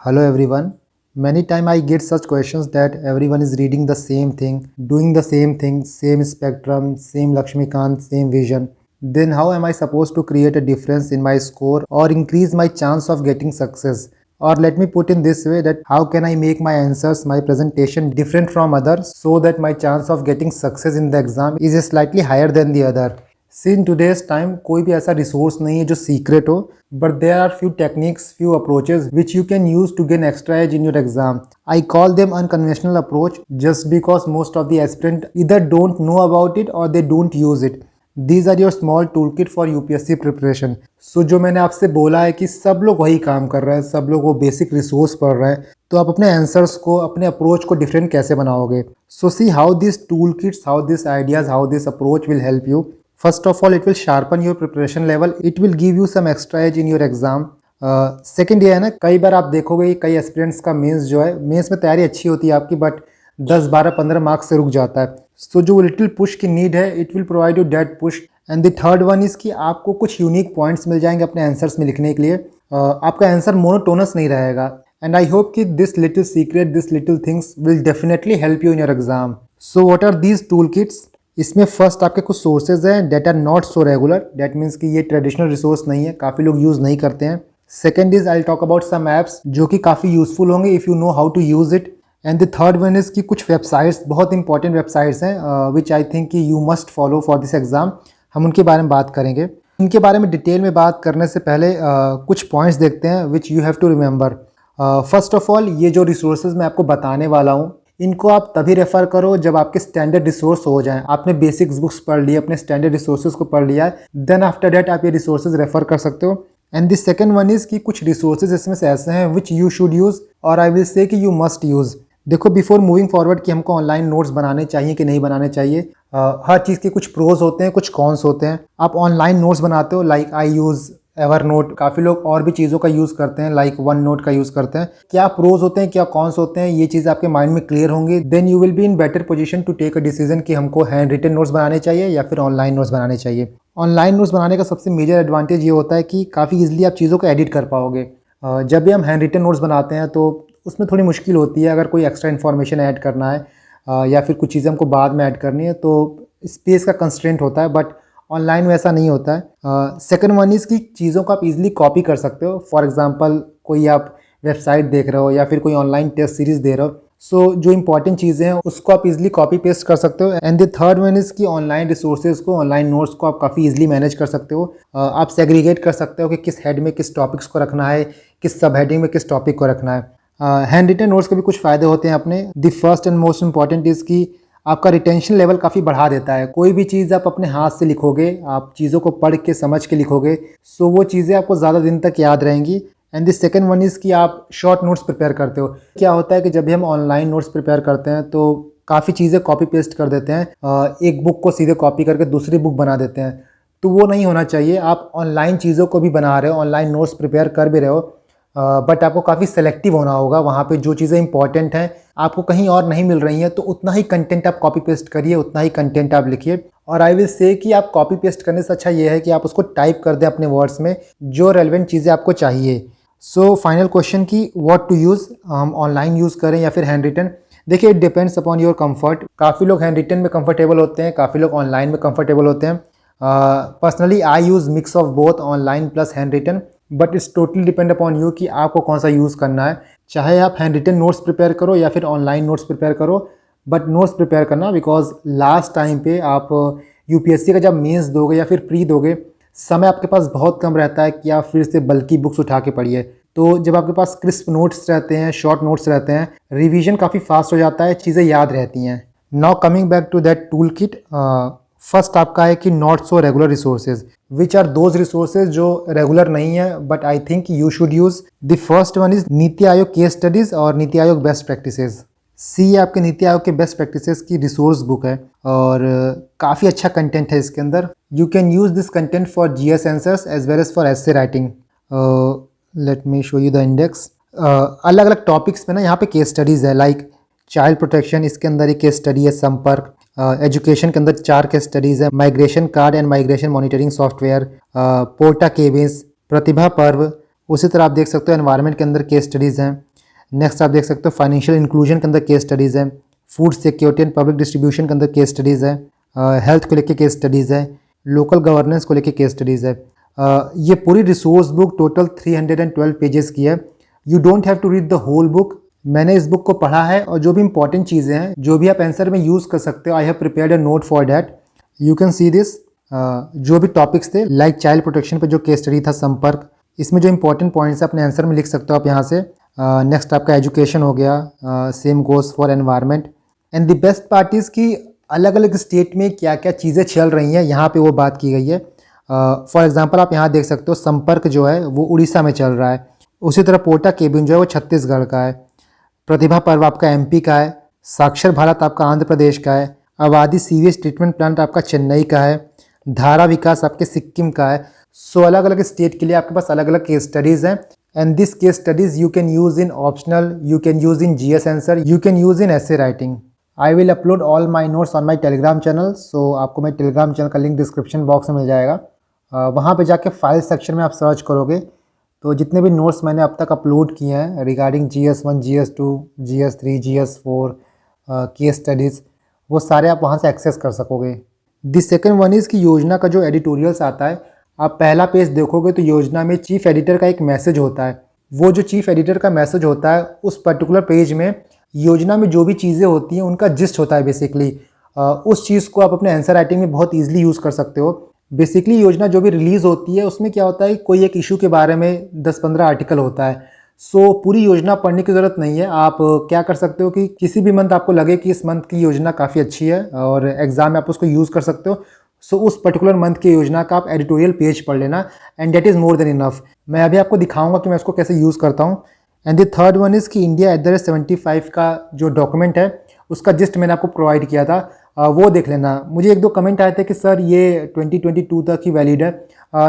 Hello everyone. Many time I get such questions that everyone is reading the same thing, doing the same thing, same spectrum, same Lakshmikant, same vision. Then how am I supposed to create a difference in my score or increase my chance of getting success? Or let me put in this way that how can I make my answers, my presentation different from others so that my chance of getting success in the exam is slightly higher than the other. See, in today's time कोई भी ऐसा resource नहीं है जो secret हो, but there are few techniques, few approaches which you can use to gain extra edge in your exam. I call them unconventional approach just because most of the aspirant either don't know about it or they don't use it. These are your small toolkit for UPSC preparation. So जो मैंने आपसे बोला है कि सब लोग वही काम कर रहे हैं, सब लोग वो बेसिक रिसोर्स पढ़ रहे हैं, तो आप अपने आंसर्स को, अपने अप्रोच को डिफरेंट कैसे बनाओगे? So see how this tool kits, how this ideas, how this approach will help you. First of all, it will sharpen your preparation level. It will give you some extra edge in your exam. Second ये है ना, कई बार आप देखोगे कि कई aspirants का mains जो है, मेंस में तैयारी अच्छी होती है आपकी, बट 10, 12, 15 मार्क्स से रुक जाता है. सो जो लिटिल पुश की नीड है, it will provide you that push. And the third one is कि आपको कुछ यूनिक पॉइंट्स मिल जाएंगे अपने आंसर्स में लिखने के लिए. आपका आंसर मोनोटोनस नहीं रहेगा. एंड आई होप कि this little secret, this little things will definitely help you in your exam. So what are these tool kits? इसमें फर्स्ट आपके कुछ सोर्सेज हैं that are not so regular. That means कि ये traditional resource नहीं है, काफ़ी लोग यूज़ नहीं करते हैं. Second is I talk about some apps जो कि काफ़ी यूजफुल होंगे if you know how to use it. And the third one is कि कुछ वेबसाइट्स, बहुत इंपॉर्टेंट वेबसाइट्स हैं विच आई थिंक कि you must follow for this exam. हम उनके बारे में बात करेंगे. इनके बारे में डिटेल में बात करने से पहले कुछ पॉइंट्स देखते हैं which you have to remember. First of all, ये जो रिसोर्सेज मैं आपको बताने वाला हूँ, इनको आप तभी रेफ़र करो जब आपके स्टैंडर्ड रिसोर्स हो जाएं. आपने बेसिक्स बुक्स पढ़ ली, अपने स्टैंडर्ड रिसोर्सेज को पढ़ लिया है, देन आफ्टर डेट आप ये रिसोर्सेज रेफ़र कर सकते हो. And the second one is कि कुछ रिसोर्सेज इसमें से ऐसे हैं विच यू शुड यूज़ और आई विल से कि यू मस्ट यूज़. देखो, बिफोर मूविंग फॉरवर्ड कि हमको ऑनलाइन नोट्स बनाने चाहिए कि नहीं बनाने चाहिए, हर चीज़ के कुछ प्रोज होते हैं, कुछ कॉन्स होते हैं. आप ऑनलाइन नोट्स बनाते हो, like I use ever note. काफ़ी लोग और भी चीज़ों का यूज़ करते हैं, लाइक वन नोट का यूज़ करते हैं. क्या प्रोज होते हैं, क्या कॉन्स होते हैं, ये चीज़ आपके माइंड में क्लियर होंगी. Then you will be in better position to take a decision कि हमको हैंड रिटन नोट्स बनाने चाहिए या फिर ऑनलाइन नोट्स बनाने चाहिए. ऑनलाइन नोट्स बनाने का सबसे मेजर एडवांटेज ये होता है कि काफ़ी ईजिली आप चीज़ों को एडिट कर पाओगे. जब भी हम हैंड रिटन नोट्स बनाते हैं तो उसमें थोड़ी मुश्किल होती है. अगर कोई एक्स्ट्रा इन्फॉर्मेशन ऐड करना है या फिर कुछ चीज़ें हमको बाद में ऐड करनी है तो स्पेस का कंस्ट्रेंट होता है, बट ऑनलाइन में ऐसा नहीं होता है. सेकंड वन इज़ की चीज़ों को आप इजीली कॉपी कर सकते हो. फॉर एग्जांपल, कोई आप वेबसाइट देख रहे हो या फिर कोई ऑनलाइन टेस्ट सीरीज़ दे रहे हो, सो जो इंपॉर्टेंट चीज़ें हैं उसको आप इजीली कॉपी पेस्ट कर सकते हो. And the third one is की ऑनलाइन रिसोर्सेज को, ऑनलाइन नोट्स को आप काफ़ी इजीली मैनेज कर सकते हो. आप सेग्रीगेट कर सकते हो कि किस हेड में किस टॉपिक्स को रखना है, किस सब हेडिंग में किस टॉपिक को रखना है. हैंड रिटन नोट्स के भी कुछ फ़ायदे होते हैं अपने. The first and most important is की आपका रिटेंशन लेवल काफ़ी बढ़ा देता है. कोई भी चीज़ आप अपने हाथ से लिखोगे, आप चीज़ों को पढ़ के समझ के लिखोगे, सो वो चीज़ें आपको ज़्यादा दिन तक याद रहेंगी. And the second one is कि आप शॉर्ट नोट्स प्रिपेयर करते हो. क्या होता है कि जब भी हम ऑनलाइन नोट्स प्रिपेयर करते हैं तो काफ़ी चीज़ें कॉपी पेस्ट कर देते हैं. एक बुक को सीधे कॉपी करके दूसरी बुक बना देते हैं, तो वो नहीं होना चाहिए. आप ऑनलाइन चीज़ों को भी बना रहे हो, ऑनलाइन नोट्स प्रिपेयर कर भी रहे हो, बट आपको काफ़ी सेलेक्टिव होना होगा. वहाँ पे जो चीज़ें इंपॉर्टेंट हैं, आपको कहीं और नहीं मिल रही हैं, तो उतना ही कंटेंट आप कॉपी पेस्ट करिए, उतना ही कंटेंट आप लिखिए. और आई विल से कि आप कॉपी पेस्ट करने से अच्छा ये है कि आप उसको टाइप कर दें अपने वर्ड्स में, जो रेलिवेंट चीज़ें आपको चाहिए. सो फाइनल क्वेश्चन की व्हाट टू यूज़, हम ऑनलाइन यूज़ करें या फिर हैंड रिटन? देखिए, it depends upon your comfort. काफ़ी लोग हैंड रिटन में कंफर्टेबल होते हैं, काफ़ी लोग ऑनलाइन में कंफर्टेबल होते हैं. Personally I use mix of both, online plus hand written, but it's totally depend upon you कि आपको कौन सा यूज़ करना है. चाहे आप हैंड रिटन नोट्स प्रिपेयर करो या फिर ऑनलाइन नोट्स प्रिपेयर करो, बट नोट्स प्रिपेयर करना, बिकॉज लास्ट टाइम पे आप यूपीएससी का जब मेंस दोगे या फिर प्री दोगे, समय आपके पास बहुत कम रहता है कि आप फिर से बल्कि बुक्स उठा के पढ़िए. तो जब आपके पास क्रिस्प नोट्स रहते हैं, शॉर्ट नोट्स रहते हैं, रिवीजन काफ़ी फास्ट हो जाता है, चीज़ें याद रहती हैं. Now coming back to that tool kit, first आपका है कि not so regular resources. Which are those resources जो रेगुलर नहीं है but I think you should use. The first one is NITI Aayog case studies और नीति आयोग बेस्ट प्रैक्टिसेस. सी आपके नीति आयोग के बेस्ट प्रैक्टिसेस की रिसोर्स बुक है और काफ़ी अच्छा कंटेंट है इसके अंदर. You can use this content for GS answers as well as for essay writing. Let me show you the index. अलग अलग टॉपिक्स पे ना यहाँ पे केस स्टडीज़ है, लाइक चाइल्ड प्रोटेक्शन, इसके अंदर एक केस स्टडी है. संपर्क, एजुकेशन के अंदर 4 केस स्टडीज़ है. Migration card and migration monitoring software, porta cabins, Pratibha Parv. उसी तरह आप देख सकते हो एनवायरनमेंट के अंदर केस स्टडीज़ हैं. नेक्स्ट आप देख सकते हो फाइनेंशियल इंक्लूजन के अंदर केस स्टडीज़ है, food security and public distribution के अंदर केस स्टडीज़ है, हेल्थ को लेकर केस स्टडीज़ है, लोकल गवर्नेंस को लेकर केस स्टडीज़ है। ये पूरी रिसोर्स बुक टोटल 312 पेजेस की है। You don't have to read the whole book. मैंने इस बुक को पढ़ा है और जो भी इंपॉर्टेंट चीज़ें हैं जो भी आप आंसर में यूज़ कर सकते हो, I have prepared a note for that. You can see this. जो भी टॉपिक्स थे लाइक चाइल्ड प्रोटेक्शन पे जो केस स्टडी था संपर्क, इसमें जो इंपॉर्टेंट पॉइंट्स है अपने आंसर में लिख सकते हो आप यहाँ से। नेक्स्ट आपका एजुकेशन हो गया, same goes for environment. And the best part is कि अलग अलग स्टेट में क्या क्या चीज़ें चल रही हैं यहाँ पे वो बात की गई है। फॉर एग्जांपल आप यहाँ देख सकते हो संपर्क जो है वो उड़ीसा में चल रहा है, उसी तरह पोटा केबिन जो है वो छत्तीसगढ़ का है, प्रतिभा पर्व आपका एमपी का है, साक्षर भारत आपका आंध्र प्रदेश का है, आबादी सीवेज ट्रीटमेंट प्लांट आपका चेन्नई का है, धारा विकास आपके सिक्किम का है। सो अलग अलग स्टेट के लिए आपके पास अलग अलग केस स्टडीज़ हैं and this case studies you can use in optional, you can use in GS answer, you can use in essay writing. I will upload all my notes on my Telegram channel. So आपको मेरे Telegram channel का link description box में मिल जाएगा। वहाँ पे जाके file section में आप सर्च करोगे तो जितने भी नोट्स मैंने अब तक अपलोड किए हैं regarding GS1, GS2, GS3, GS4 case studies, वो सारे आप वहाँ से एक्सेस कर सकोगे। द सेकेंड वन इज़ कि योजना का जो एडिटोरियल्स आता है, आप पहला पेज देखोगे तो योजना में चीफ एडिटर का एक मैसेज होता है। वो जो चीफ एडिटर का मैसेज होता है उस पर्टिकुलर पेज में योजना में जो भी चीज़ें होती हैं उनका जिस्ट होता है बेसिकली। उस चीज़ को आप अपने आंसर राइटिंग में बहुत ईजिली यूज़ कर सकते हो। बेसिकली योजना जो भी रिलीज़ होती है उसमें क्या होता है, कोई एक इशू के बारे में 10-15 आर्टिकल होता है। सो पूरी योजना पढ़ने की ज़रूरत नहीं है। आप क्या कर सकते हो कि किसी भी मंथ आपको लगे कि इस मंथ की योजना काफ़ी अच्छी है और एग्ज़ाम में आप उसको यूज़ कर सकते हो, सो उस पर्टिकुलर मंथ की योजना का आप एडिटोरियल पेज पढ़ लेना and that is more than enough. मैं अभी आपको दिखाऊंगा कि मैं इसको कैसे यूज़ करता हूँ। And the third one is कि India@75 का जो डॉक्यूमेंट है उसका जिस्ट मैंने आपको प्रोवाइड किया था, वो देख लेना। मुझे एक दो कमेंट आए थे कि सर ये 2022 तक ही वैलिड है।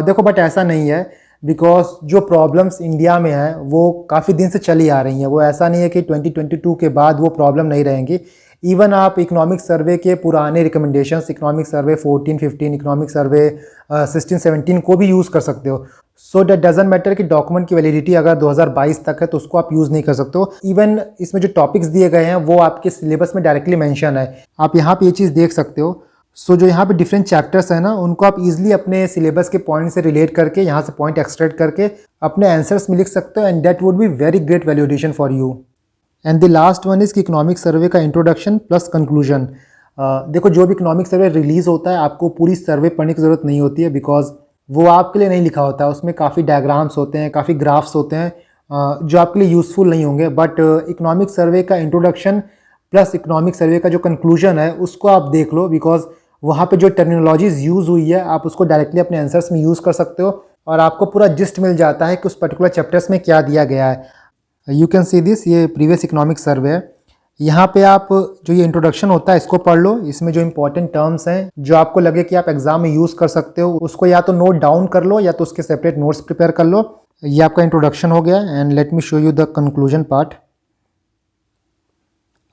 देखो बट ऐसा नहीं है, बिकॉज जो प्रॉब्लम्स इंडिया में है वो काफ़ी दिन से चली आ रही हैं। वो ऐसा नहीं है कि 2022 के बाद वो प्रॉब्लम नहीं रहेंगी। इवन आप इकोनॉमिक सर्वे के पुराने recommendations, economic survey 14-15, economic survey 16-17 को भी यूज़ कर सकते हो। सो दैट डजेंट मैटर कि डॉक्यूमेंट की वैलिडिटी अगर 2022 तक है तो उसको आप यूज़ नहीं कर सकते हो। इवन इसमें जो टॉपिक्स दिए गए हैं वो आपके सिलेबस में डायरेक्टली मेंशन है, आप यहाँ पे ये चीज़ देख सकते हो। सो जो यहाँ पे डिफरेंट चैप्टर्स हैं ना, उनको आप इजीली अपने सिलेबस के पॉइंट से रिलेट करके यहाँ से पॉइंट एक्सट्रैक्ट करके अपने आंसर्स में लिख सकते हो and that would be very great value addition for you. And the last one is कि इकोनॉमिक सर्वे का इंट्रोडक्शन प्लस कंक्लूजन। देखो जो भी इकोनॉमिक सर्वे रिलीज़ होता है आपको पूरी सर्वे पढ़ने की ज़रूरत नहीं होती है, बिकॉज वो आपके लिए नहीं लिखा होता है। उसमें काफ़ी डायग्राम्स होते हैं, काफ़ी ग्राफ्स होते हैं जो आपके लिए यूज़फुल नहीं होंगे। बट इकोनॉमिक सर्वे का इंट्रोडक्शन प्लस इकोनॉमिक सर्वे का जो कंक्लूजन है उसको आप देख लो, बिकॉज वहाँ पे जो टर्मिनोलॉजीज यूज़ हुई है आप उसको डायरेक्टली अपने आंसर्स में यूज़ कर सकते हो और आपको पूरा जिस्ट मिल जाता है कि उस पर्टिकुलर चैप्टर्स में क्या दिया गया है। यू कैन सी दिस, ये प्रीवियस इकोनॉमिक सर्वे है। यहाँ पे आप जो ये इंट्रोडक्शन होता है इसको पढ़ लो। इसमें जो इंपॉर्टेंट टर्म्स हैं जो आपको लगे कि आप एग्जाम में यूज़ कर सकते हो उसको या तो नोट डाउन कर लो या तो उसके सेपरेट नोट्स प्रिपेयर कर लो। ये आपका इंट्रोडक्शन हो गया and let me show you the conclusion part.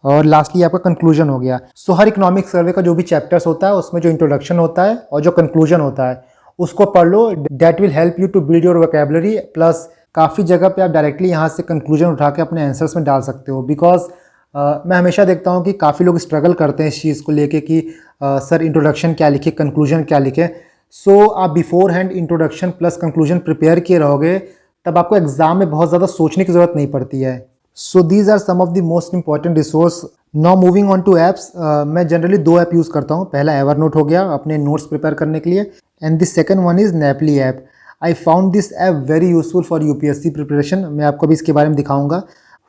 और लास्टली आपका कंक्लूजन हो गया। सो हर इकोनॉमिक सर्वे का जो भी चैप्टर्स होता है उसमें जो इंट्रोडक्शन होता है और जो कंक्लूजन होता है उसको पढ़ लो। That will help you to build your vocabulary. Plus काफ़ी जगह पे आप डायरेक्टली यहाँ से कंक्लूजन उठा के अपने आंसर्स में डाल सकते हो। बिकॉज मैं हमेशा देखता हूँ कि काफ़ी लोग स्ट्रगल करते हैं इस चीज़ को लेके कि सर इंट्रोडक्शन क्या लिखे, कंक्लूजन क्या लिखे। सो आप before hand introduction plus conclusion prepare किए रहोगे तब आपको एग्जाम में बहुत ज़्यादा सोचने की ज़रूरत नहीं पड़ती है। So these are some of the most important resource. Now moving on to apps, मैं जनरली 2 ऐप यूज़ करता हूँ। पहला एवरनोट हो गया अपने नोट्स प्रिपेयर करने के लिए and the second one is Nepali app. I found this app very useful for UPSC preparation. मैं आपको भी इसके बारे में दिखाऊंगा।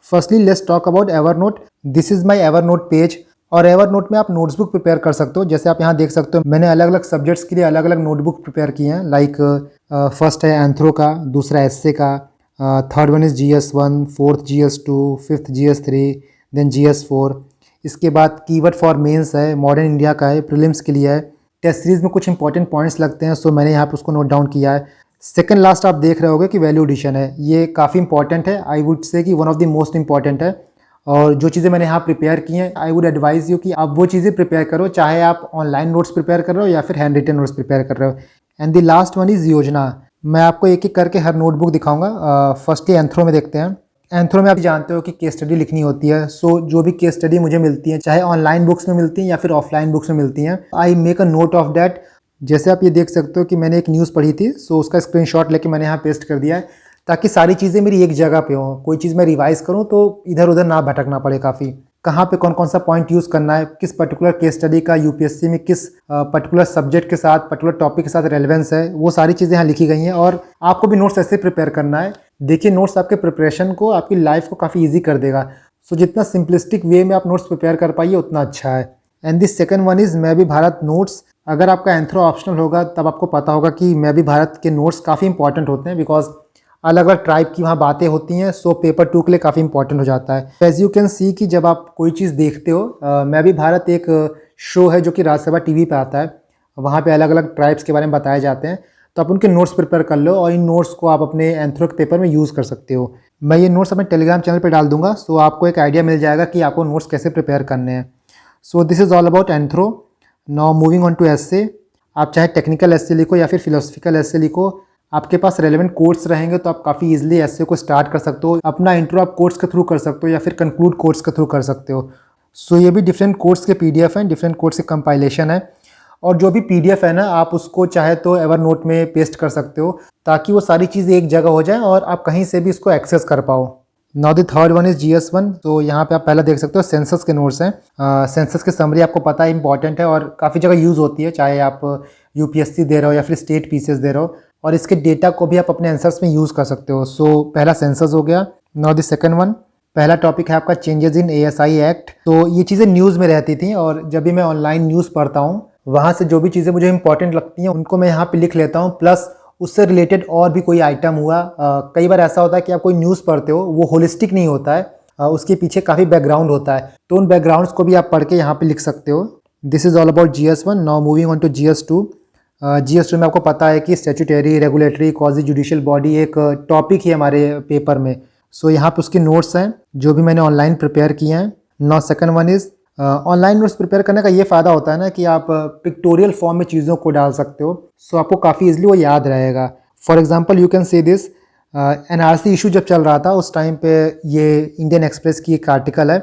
Firstly let's talk about Evernote. This is my Evernote page और एवरनोट में आप नोट्सबुक प्रिपेयर कर सकते हो। जैसे आप यहाँ देख सकते हो मैंने अलग अलग सब्जेक्ट्स के लिए अलग अलग नोटबुक प्रिपेयर किए हैं। लाइक फर्स्ट है एंथ्रो का, दूसरा एसए का, third one is GS1, fourth GS2, fifth GS3, then GS4। इसके बाद कीवर्ड फॉर मेंस है, मॉडर्न इंडिया का है, प्रीलिम्स के लिए है। टेस्ट सीरीज में कुछ इंपॉर्टेंट पॉइंट्स लगते हैं, सो मैंने यहाँ पर उसको नोट डाउन किया है। सेकंड लास्ट आप देख रहे होगे कि वैल्यू एडिशन है। ये काफ़ी इंपॉर्टेंट है, आई वुड से कि one of the most important है। और जो चीज़ें मैंने यहाँ प्रिपेयर की हैं आई वुड एडवाइज यू कि आप वो चीज़ें प्रिपेयर करो, चाहे आप ऑनलाइन नोट्स प्रिपेयर कर रहे हो या फिर हैंड रिटन नोट्स प्रिपेयर कर रहे हो। And the last one is योजना। मैं आपको एक एक करके हर नोटबुक दिखाऊंगा। फर्स्टली एंथ्रो में देखते हैं। एंथ्रो में आप जानते हो कि केस स्टडी लिखनी होती है। सो जो भी केस स्टडी मुझे मिलती है, चाहे ऑनलाइन बुक्स में मिलती हैं या फिर ऑफलाइन बुक्स में मिलती हैं, I make a note of that. जैसे आप ये देख सकते हो कि मैंने एक न्यूज़ पढ़ी थी, सो उसका स्क्रीनशॉट लेके मैंने यहाँ पेस्ट कर दिया है, ताकि सारी चीज़ें मेरी एक जगह पे हों। कोई चीज़ मैं रिवाइज़ करूँ तो इधर उधर ना भटकना पड़े काफ़ी। कहाँ पे कौन कौन सा पॉइंट यूज़ करना है, किस पर्टिकुलर केस स्टडी का यूपीएससी में किस पर्टिकुलर सब्जेक्ट के साथ, पर्टिकुलर टॉपिक के साथ रेलेवेंस है, वो सारी चीज़ें यहाँ लिखी गई हैं। और आपको भी नोट्स ऐसे प्रिपेयर करना है। देखिए, नोट्स आपके प्रिपरेशन को, आपकी लाइफ को काफ़ी ईजी कर देगा। सो जितना सिंपलिस्टिक वे में आप नोट्स प्रिपेयर कर पाइए उतना अच्छा है। And this second one is मैं भी भारत नोट्स। अगर आपका एंथ्रो ऑप्शनल होगा तब आपको पता होगा कि मैं भी भारत के नोट्स काफ़ी इंपॉर्टेंट होते हैं, बिकॉज अलग अलग ट्राइब की वहाँ बातें होती हैं। सो पेपर 2 के लिए काफ़ी इंपॉर्टेंट हो जाता है। एज यू कैन सी कि जब आप कोई चीज़ देखते हो, मैं भी भारत एक शो है जो कि राज्यसभा टीवी पे आता है। वहाँ पे अलग अलग ट्राइब्स के बारे में बताए जाते हैं। तो आप उनके नोट्स प्रिपेयर कर लो और इन नोट्स को आप अपने एंथ्रो के पेपर में यूज़ कर सकते हो। मैं ये नोट्स अपने टेलीग्राम चैनल पे डाल दूंगा, सो आपको एक आइडिया मिल जाएगा कि आपको नोट्स कैसे प्रिपेयर करने हैं। So this is all about anthro. Now moving on to essay. आप चाहे टेक्निकल एस्से लिखो या फिर फिलोसफिकल एस्से लिखो, आपके पास रेलेवेंट कोट्स रहेंगे तो आप काफ़ी इजीली एस्से को स्टार्ट कर सकते हो। अपना इंट्रो आप कोट्स के थ्रू कर सकते हो या फिर कंक्लूड कोट्स के थ्रू कर सकते हो। सो ये भी डिफरेंट कोट्स के पीडीएफ हैं, डिफरेंट कोट्स के कंपाइलेशन है। और जो भी पीडीएफ है ना, आप उसको चाहे तो एवरनोट में पेस्ट कर सकते हो, ताकि वो सारी चीज़ें एक जगह हो जाए और आप कहीं से भी इसको एक्सेस कर पाओ। Now the third one is GS1। तो यहाँ पे आप पहले देख सकते हो सेंसस के नोट्स हैं। सेंसस की समरी आपको पता है इंपॉर्टेंट है और काफ़ी जगह यूज़ होती है, चाहे आप यूपीएससी दे रहे हो या फिर स्टेट पीसीएस दे रहे हो, और इसके डेटा को भी आप अपने आंसर्स में यूज़ कर सकते हो। सो पहला सेंसस हो गया। नाउ द सेकंड वन, पहला टॉपिक है आपका चेंजेस इन ASI एक्ट। तो ये चीज़ें न्यूज़ में रहती थी और जब भी मैं ऑनलाइन न्यूज़ पढ़ता हूँ, वहाँ से जो भी चीज़ें मुझे इंपॉर्टेंट लगती हैं उनको मैं यहाँ पे लिख लेता हूँ। प्लस उससे रिलेटेड और भी कोई आइटम हुआ, कई बार ऐसा होता है कि आप कोई न्यूज़ पढ़ते हो, वो होलिस्टिक नहीं होता है, उसके पीछे काफ़ी बैकग्राउंड होता है, तो उन बैकग्राउंड्स को भी आप पढ़ के यहाँ पे लिख सकते हो। This is all about GS1। Now moving on to GS2। GS2 में आपको पता है कि statutory, regulatory, quasi judicial body एक टॉपिक ही हमारे पेपर में। सो यहाँ पे उसके नोट्स हैं जो भी मैंने ऑनलाइन प्रिपेयर किए हैं। Now second one is online notes prepare करने का ये फ़ायदा होता है ना कि आप पिक्टोरियल फॉर्म में चीज़ों को डाल सकते हो। सो आपको काफ़ी इजीली वो याद रहेगा। For example you can say this, NRC issue जब चल रहा था उस टाइम पे ये इंडियन एक्सप्रेस की एक आर्टिकल है।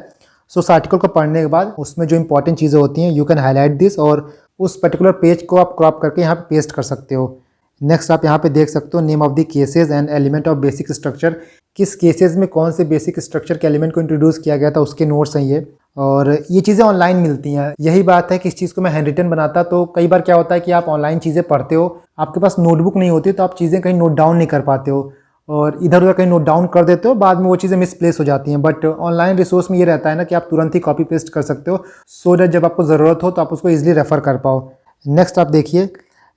सो उस आर्टिकल को पढ़ने के बाद उसमें जो इंपॉर्टेंट चीज़ें होती हैं, यू कैन हाईलाइट दिस और उस पर्टिकुलर पेज को आप क्रॉप करके यहाँ पे पेस्ट कर सकते हो। नेक्स्ट आप यहाँ पे देख सकते हो name of the cases and element of basic structure. किस केसेस में कौन से बेसिक स्ट्रक्चर के एलिमेंट को इंट्रोड्यूस किया गया था, उसके नोट्स हैं ये। और ये चीज़ें ऑनलाइन मिलती हैं। यही बात है कि इस चीज़ को मैं हैंड रिटन बनाता, तो कई बार क्या होता है कि आप ऑनलाइन चीज़ें पढ़ते हो, आपके पास नोटबुक नहीं होती, तो आप चीज़ें कहीं नोट डाउन नहीं कर पाते हो और इधर उधर कहीं नोट डाउन कर देते हो, बाद में वो चीज़ें मिसप्लेस हो जाती हैं। बट ऑनलाइन रिसोर्स में ये रहता है ना कि आप तुरंत ही कॉपी पेस्ट कर सकते हो, सो दैट जब आपको ज़रूरत हो तो आप उसको ईजिली रेफ़र कर पाओ। नेक्स्ट आप देखिए,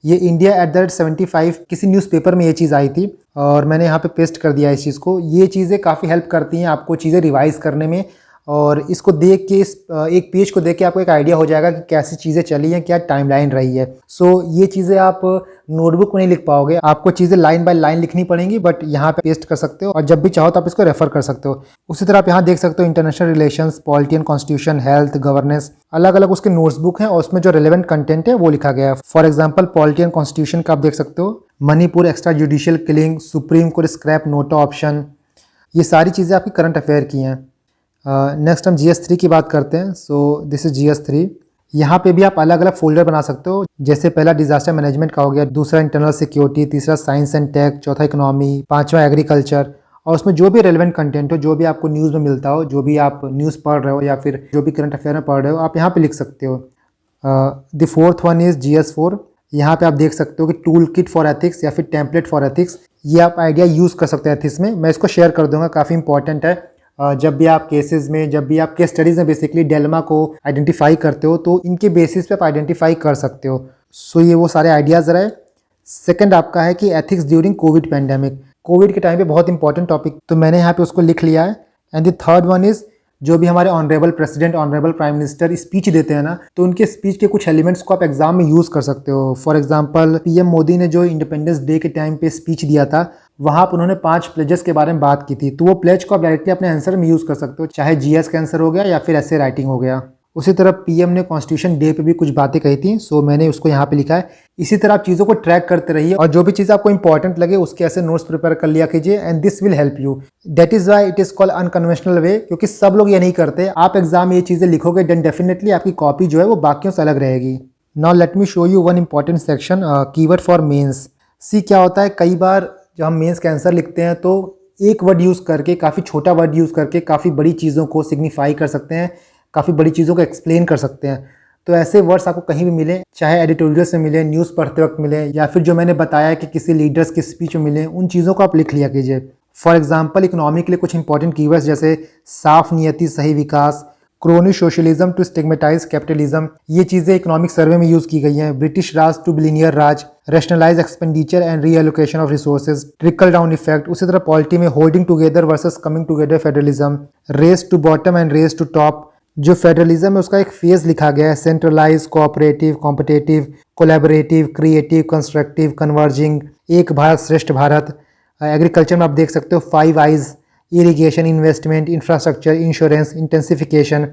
ये India@75 किसी न्यूज़पेपर में ये चीज़ आई थी और मैंने यहाँ पे पेस्ट कर दिया इस चीज़ को। ये चीज़ें काफ़ी हेल्प करती हैं आपको चीज़ें रिवाइज़ करने में, और इसको देख के, इस एक पेज को देख के आपको एक आइडिया हो जाएगा कि कैसी चीज़ें चली हैं, क्या टाइमलाइन रही है। सो ये चीज़ें आप नोटबुक में नहीं लिख पाओगे, आपको चीज़ें लाइन बाय लाइन लिखनी पड़ेंगी, बट यहाँ पे पेस्ट कर सकते हो और जब भी चाहो तो आप इसको रेफर कर सकते हो। उसी तरह आप यहाँ देख सकते हो international relations, polity and constitution, health, governance, अलग अलग उसके नोट्स बुक हैं और उसमें जो रिलेवेंट कंटेंट है वो लिखा गया है। For example polity and constitution का आप देख सकते हो, Manipur extra judicial killing, supreme court scrap NOTA option, ये सारी चीज़ें आपकी करंट अफेयर की हैं। नेक्स्ट हम GS3 की बात करते हैं। So this is GS3। यहाँ पे भी आप अलग अलग फोल्डर बना सकते हो, जैसे पहला डिजास्टर मैनेजमेंट का हो गया, दूसरा इंटरनल सिक्योरिटी, तीसरा साइंस एंड टेक, चौथा इकोनॉमी, पांचवा एग्रीकल्चर, और उसमें जो भी रेलेवेंट कंटेंट हो, जो भी आपको न्यूज़ में मिलता हो, जो भी आप न्यूज़ पढ़ रहे हो या फिर जो भी करंट अफेयर में पढ़ रहे हो, आप यहाँ पे लिख सकते हो। The fourth one is GS4। यहाँ पे आप देख सकते हो कि टूल किट फॉर एथिक्स या फिर टेम्पलेट फॉर एथिक्स, ये आप आइडिया यूज़ कर सकते हैं एथिक्स में। मैं इसको शेयर कर दूंगा, काफ़ी इंपॉर्टेंट है। जब भी आप केसेस में, जब भी आप केस स्टडीज़ में बेसिकली डेल्मा को आइडेंटिफाई करते हो, तो इनके बेसिस पे आप आइडेंटिफाई कर सकते हो। सो ये वो सारे आइडियाज़ रहे। सेकंड आपका है कि ethics during Covid pandemic, Covid के टाइम पे बहुत इंपॉर्टेंट टॉपिक, तो मैंने यहाँ पे उसको लिख लिया है। And the third one is जो भी हमारे honourable president, honourable prime minister speech देते हैं ना, तो उनके स्पीच के कुछ एलिमेंट्स को आप एग्जाम में यूज़ कर सकते हो। फॉर एग्जांपल PM मोदी ने जो इंडिपेंडेंस डे के टाइम पे स्पीच दिया था, वहाँ पर उन्होंने 5 प्लेजेस के बारे में बात की थी, तो वो प्लेज को आप डायरेक्टली अपने आंसर में यूज़ कर सकते हो, चाहे GS का आंसर हो गया या फिर ऐसे राइटिंग हो गया। उसी तरह पीएम ने कॉन्स्टिट्यूशन डे पे भी कुछ बातें कही थी, सो मैंने उसको यहाँ पे लिखा है। इसी तरह आप चीज़ों को ट्रैक करते रहिए और जो भी चीज़ आपको इंपॉर्टेंट लगे उसके ऐसे नोट्स प्रिपेयर कर लिया कीजिए, and this will help you. That is why it is called unconventional way, क्योंकि सब लोग ये नहीं करते। आप एग्जाम में ये चीज़ें लिखोगे देन डेफिनेटली आपकी कॉपी जो है वो बाकियों से अलग रहेगी। Now let me show you one important section, keyword for mains. See क्या होता है, कई बार जब हम मेंस का आंसर लिखते हैं तो एक वर्ड यूज़ करके, काफ़ी छोटा वर्ड यूज़ करके काफ़ी बड़ी चीज़ों को सिग्निफाई कर सकते हैं, काफ़ी बड़ी चीज़ों को एक्सप्लेन कर सकते हैं। तो ऐसे वर्ड्स आपको कहीं भी मिले, चाहे एडिटोरियल्स में मिले, न्यूज़ पढ़ते वक्त मिले, या फिर जो मैंने बताया कि किसी लीडर्स की स्पीच में मिले, उन चीज़ों को आप लिख लिया कीजिए। फॉर एग्जाम्पल इकोनॉमी के लिए कुछ इंपॉर्टेंट कीवर्ड्स जैसे साफ नियति सही विकास, crony socialism to stigmatise capitalism, ये चीज़ें इकोनॉमिक सर्वे में यूज़ की गई हैं। British Raj to billionaire Raj, rationalise expenditure and reallocation of resources, trickle down effect. उसी तरह पॉलिटी में holding together versus coming together federalism, race to bottom and race to top. जो फेडरलिज्म है उसका एक फेज लिखा गया है, centralise, cooperative, competitive, collaborative, creative, constructive, converging, एक भारत श्रेष्ठ भारत। एग्रीकल्चर में आप देख सकते हो 5 I's, irrigation, investment, infrastructure, insurance, intensification,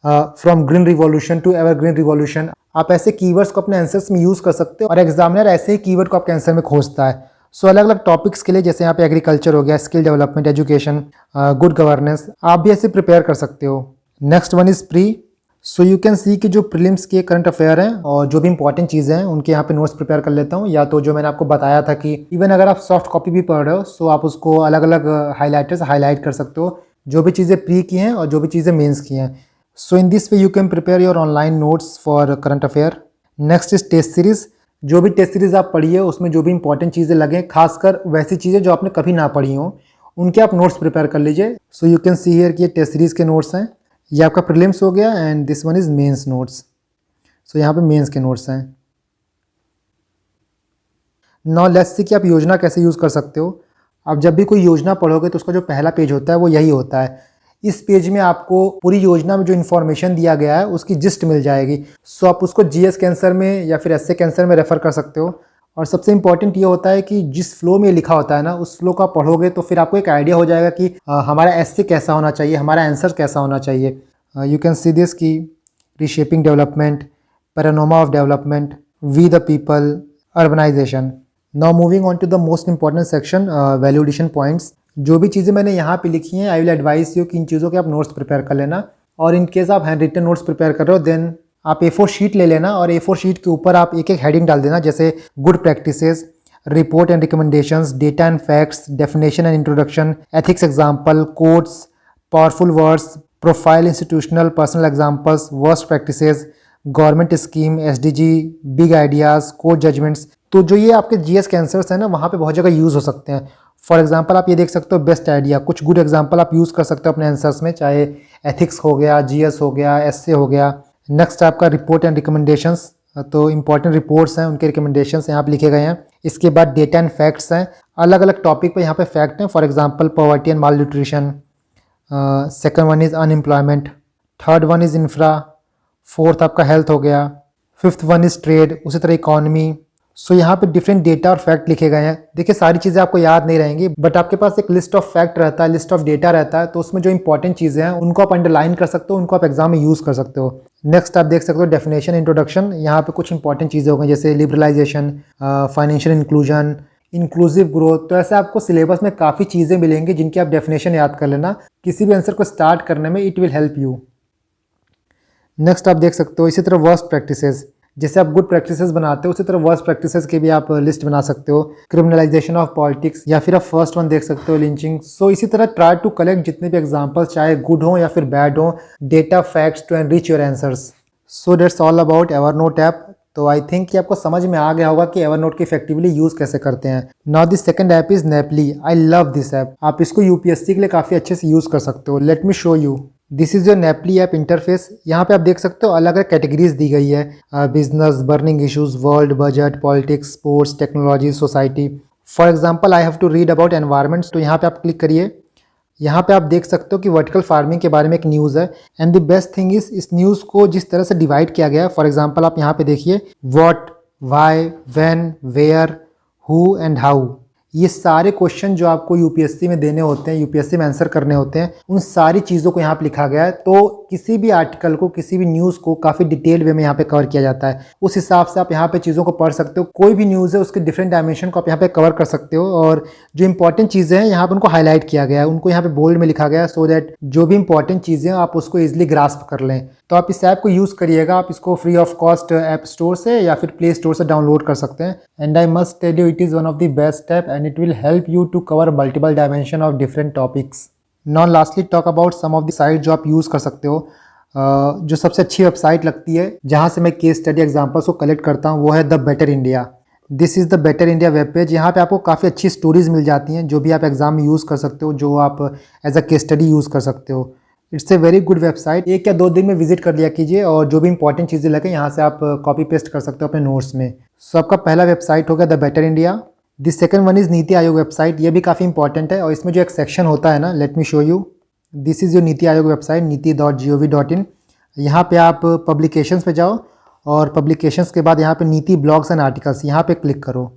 from green revolution to ever green revolution. आप ऐसे कीवर्ड्स को अपने आंसर्स में यूज़ कर सकते हो और एग्जामिनर ऐसे ही कीवर्ड को आपके आंसर में खोजता है। सो अलग अलग टॉपिक्स के लिए, जैसे यहाँ पे एग्रीकल्चर हो गया, skill development, education, good governance, आप भी ऐसे प्रिपेयर कर सकते हो। Next one is pre. So you can सी कि जो प्रीलिम्स के करंट अफेयर हैं और जो भी इंपॉर्टेंट चीज़ें हैं उनके यहाँ पे नोट्स प्रिपेयर कर लेता हूँ, या तो जो मैंने आपको बताया था कि इवन अगर आप सॉफ्ट कॉपी भी पढ़ रहे हो सो आप उसको अलग अलग हाईलाइटर से हाईलाइट कर सकते हो, जो भी चीज़ें प्री की हैं और जो भी चीज़ें मेंस की हैं। So in this way you can prepare your online notes for current affair. Next is test series. जो भी टेस्ट सीरीज़ आप पढ़िए उसमें जो भी इंपॉर्टेंट चीज़ें लगें, खासकर वैसी चीज़ें जो आपने कभी ना पढ़ी हों, उनके आप नोट्स प्रिपेयर कर लीजिए। So you can see here कि ये टेस्ट सीरीज़ के नोट्स हैं, ये आपका प्रीलिम्स हो गया, and this one is mains notes. So यहाँ पे मेंस के नोट्स हैं। नाउ लेट्स सी कि आप योजना कैसे यूज़ कर सकते हो। आप जब भी कोई योजना पढ़ोगे तो उसका जो पहला पेज होता है वो यही होता है। इस पेज में आपको पूरी योजना में जो इन्फॉर्मेशन दिया गया है उसकी जिस्ट मिल जाएगी। सो आप उसको जीएस के आंसर में या फिर एसए के आंसर में रेफ़र कर सकते हो। और सबसे इंपॉर्टेंट ये होता है कि जिस फ्लो में लिखा होता है ना, उस फ्लो को आप पढ़ोगे तो फिर आपको एक आइडिया हो जाएगा कि हमारा एसए कैसा होना चाहिए, हमारा आंसर कैसा होना चाहिए। यू कैन सी दिस की reshaping development, panorama of development, we the people, urbanisation. Now moving on to the most important section, value addition points. जो भी चीज़ें मैंने यहाँ पे लिखी हैं आई विल एडवाइस यू कि इन चीज़ों के आप नोट्स प्रिपेयर कर लेना। और इन केस आप हैंड रिटन नोट्स प्रिपेयर कर रहे हो देन आप A4 शीट ले लेना और A4 शीट के ऊपर आप एक एक हेडिंग डाल देना, जैसे good practices, report and recommendations, data and facts, definition and introduction, ethics example, quotes, powerful words, profile, institutional personal examples, worst practices, government scheme, SDG, big ideas, code judgments. तो जो ये आपके जीएस के answers हैं ना, वहाँ पे बहुत जगह यूज़ हो सकते हैं। फॉर एग्जांपल आप ये देख सकते हो बेस्ट आइडिया, कुछ गुड एग्जांपल आप यूज़ कर सकते हो अपने आंसर्स में, चाहे एथिक्स हो गया, जीएस हो गया, एसए हो गया। नेक्स्ट आपका रिपोर्ट एंड रिकमेंडेशंस, तो इंपॉर्टेंट रिपोर्ट्स हैं उनके रिकमेंडेशंस यहाँ पे लिखे गए हैं। इसके बाद डेटा एंड फैक्ट्स हैं, अलग अलग टॉपिक पे यहाँ पे फैक्ट हैं। For example poverty and mall nutrition, second one is unemployment, third one is infra, fourth आपका हेल्थ हो गया, फिफ्थ वन इज़ ट्रेड, उसी तरह इकॉनमी। सो यहाँ पे डिफरेंट डेटा और फैक्ट लिखे गए हैं। देखिए सारी चीज़ें आपको याद नहीं रहेंगी, बट आपके पास एक लिस्ट ऑफ फैक्ट रहता है, लिस्ट ऑफ डेटा रहता है, तो उसमें जो इंपॉर्टेंट चीज़ें हैं उनको आप अंडरलाइन कर सकते हो, उनको आप एग्जाम में यूज़ कर सकते हो। नेक्स्ट आप देख सकते हो डेफिनेशन, इंट्रोडक्शन। यहाँ पे कुछ इंपॉर्टेंट चीज़ें हो गई जैसे liberalisation, financial inclusion, inclusive growth. तो ऐसे आपको सिलेबस में काफ़ी चीज़ें मिलेंगी जिनकी आप डेफिनेशन याद कर लेना, किसी भी आंसर को स्टार्ट करने में it will help you. Next आप देख सकते हो इसी तरह वर्स्ट प्रैक्टिसेस, जैसे आप गुड प्रैक्टिसेस बनाते हो उसी तरह वर्स्ट प्रैक्टिसेस की भी आप लिस्ट बना सकते हो। क्रिमिनलाइजेशन ऑफ पॉलिटिक्स, या फिर आप फर्स्ट वन देख सकते हो लिंचिंग। सो इसी तरह ट्राई टू कलेक्ट जितने भी एग्जांपल्स, चाहे गुड हो या फिर बैड हो, data facts to enrich your answers. So that's all about Evernote app. तो आई थिंक कि आपको समझ में आ गया होगा कि एवरनोट की इफेक्टिवली यूज़ कैसे करते हैं। Now this second app is Nepali. I love this app. आप इसको यूपीएससी के लिए काफ़ी अच्छे से यूज़ कर सकते हो। Late me show you. This is your Nepali app interface. यहाँ पे आप देख सकते हो अलग अलग कैटेगरीज दी गई है, business, burning issues, world, budget, politics, sports, technology, society. For example I have to read about environments, तो यहाँ पे आप क्लिक करिए। यहाँ पे आप देख सकते हो कि वर्टिकल फार्मिंग के बारे में एक न्यूज़ है, and the best thing is इस न्यूज़ को जिस तरह से डिवाइड किया गया है। फॉर एग्जाम्पल आप यहाँ पे देखिए what, why, when, where, who and how. ये सारे क्वेश्चन जो आपको यूपीएससी में देने होते हैं, यूपीएससी में आंसर करने होते हैं, उन सारी चीज़ों को यहाँ पे लिखा गया है। तो किसी भी आर्टिकल को, किसी भी न्यूज़ को काफ़ी डिटेल वे में यहाँ पे कवर किया जाता है। उस हिसाब से आप यहाँ पे चीज़ों को पढ़ सकते हो। कोई भी न्यूज़ है उसके डिफरेंट डायमेंशन को आप यहाँ पे कवर कर सकते हो, और जो इंपॉर्टेंट चीज़ें हैं यहाँ पे उनको हाईलाइट किया गया है, उनको यहाँ पे बोल्ड में लिखा गया है, सो दैट जो भी इंपॉर्टेंट चीज़ें हैं आप उसको ईजिली ग्रास्प कर लें। तो आप इस ऐप को यूज़ करिएगा। आप इसको free of cost app store से या फिर प्ले स्टोर से डाउनलोड कर सकते हैं। And I must tell you, it is one of the best app and it will help you to cover multiple dimension of different topics. Now lastly talk about some of the site जो आप use कर सकते हो। जो सबसे अच्छी website लगती है जहाँ से मैं केस स्टडी एग्जाम्पल्स को कलेक्ट करता हूँ, वो है the better India. This is the better India web page. यहाँ पे आपको काफ़ी अच्छी स्टोरीज मिल जाती हैं जो भी आप एग्जाम में यूज़ कर सकते हो, जो आप as a case study use कर सकते हो। It's a very good website. 1 या 2 दिन में विजिट कर लिया कीजिए और जो भी इंपॉर्टेंट चीज़ें लगे यहाँ से आप कॉपी पेस्ट कर सकते हो अपने नोट्स में। सो आपका पहला वेबसाइट हो गया the better India. The second one is NITI आयोग वेबसाइट। ये भी काफ़ी इंपॉर्टेंट है और इसमें जो एक सेक्शन होता है ना, late me show you. This is your NITI Aayog website, नीति.gov.in। यहाँ पे आप पब्लिकेशंस पे जाओ और पब्लिकेशंस के बाद यहाँ पे नीति ब्लॉग्स एंड आर्टिकल्स, यहाँ पे क्लिक करो।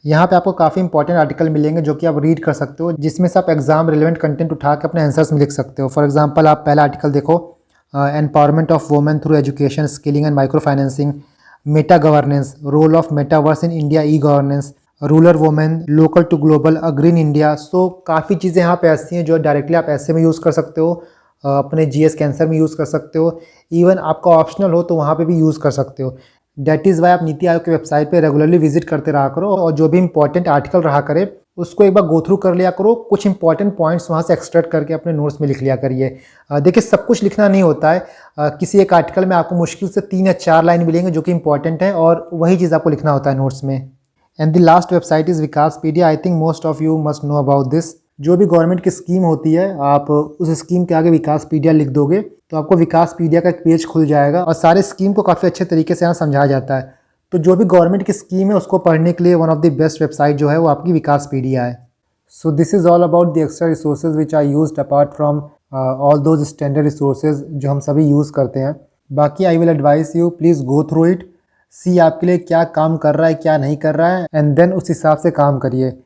यहाँ पे आपको काफ़ी इंपॉर्टेंट आर्टिकल मिलेंगे जो कि आप रीड कर सकते हो, जिसमें से आप एग्जाम रिलेवेंट कंटेंट उठा के अपने आंसर्स में लिख सकते हो। फॉर एग्जांपल आप पहला आर्टिकल देखो, empowerment of women through education, skilling and micro financing, meta governance, role of metaverse in India, e governance, rural women, local to global, a green India. So काफ़ी चीज़ें यहाँ पे ऐसी हैं जो डायरेक्टली आप ऐसे में यूज़ कर सकते हो, अपने जीएस कैंसर में यूज़ कर सकते हो, इवन आपका ऑप्शनल हो तो वहाँ पे भी यूज़ कर सकते हो। डैट इज़ वाई आप नीति आयोग की वेबसाइट पे रेगुलरली विजिट करते रहा करो और जो भी इंपॉर्टेंट आर्टिकल रहा करे उसको एक बार गो थ्रू कर लिया करो। कुछ इंपॉर्टेंट पॉइंट्स वहाँ से एक्सट्रैक्ट करके अपने नोट्स में लिख लिया करिए। देखिए, सब कुछ लिखना नहीं होता है। किसी एक आर्टिकल में आपको मुश्किल से 3 या 4 लाइन मिलेंगे जो कि इंपॉर्टेंट है और वही चीज़ आपको लिखना होता है नोट्स में। And the last website is Vikaspedia. I think most of you must know about this. जो भी गवर्नमेंट की स्कीम होती है, आप उस स्कीम के आगे विकासपीडिया लिख दोगे तो आपको विकासपीडिया का एक पेज खुल जाएगा और सारे स्कीम को काफ़ी अच्छे तरीके से यहाँ समझाया जाता है। तो जो भी गवर्नमेंट की स्कीम है उसको पढ़ने के लिए one of the best website जो है वो आपकी विकासपीडिया है। So this is all about the extra resources which are used apart from all those standard resources जो हम सभी यूज़ करते हैं। बाकी I will advice you, please go through it, see आपके लिए क्या काम कर रहा है, क्या नहीं कर रहा है, एंड देन उस हिसाब से काम करिए।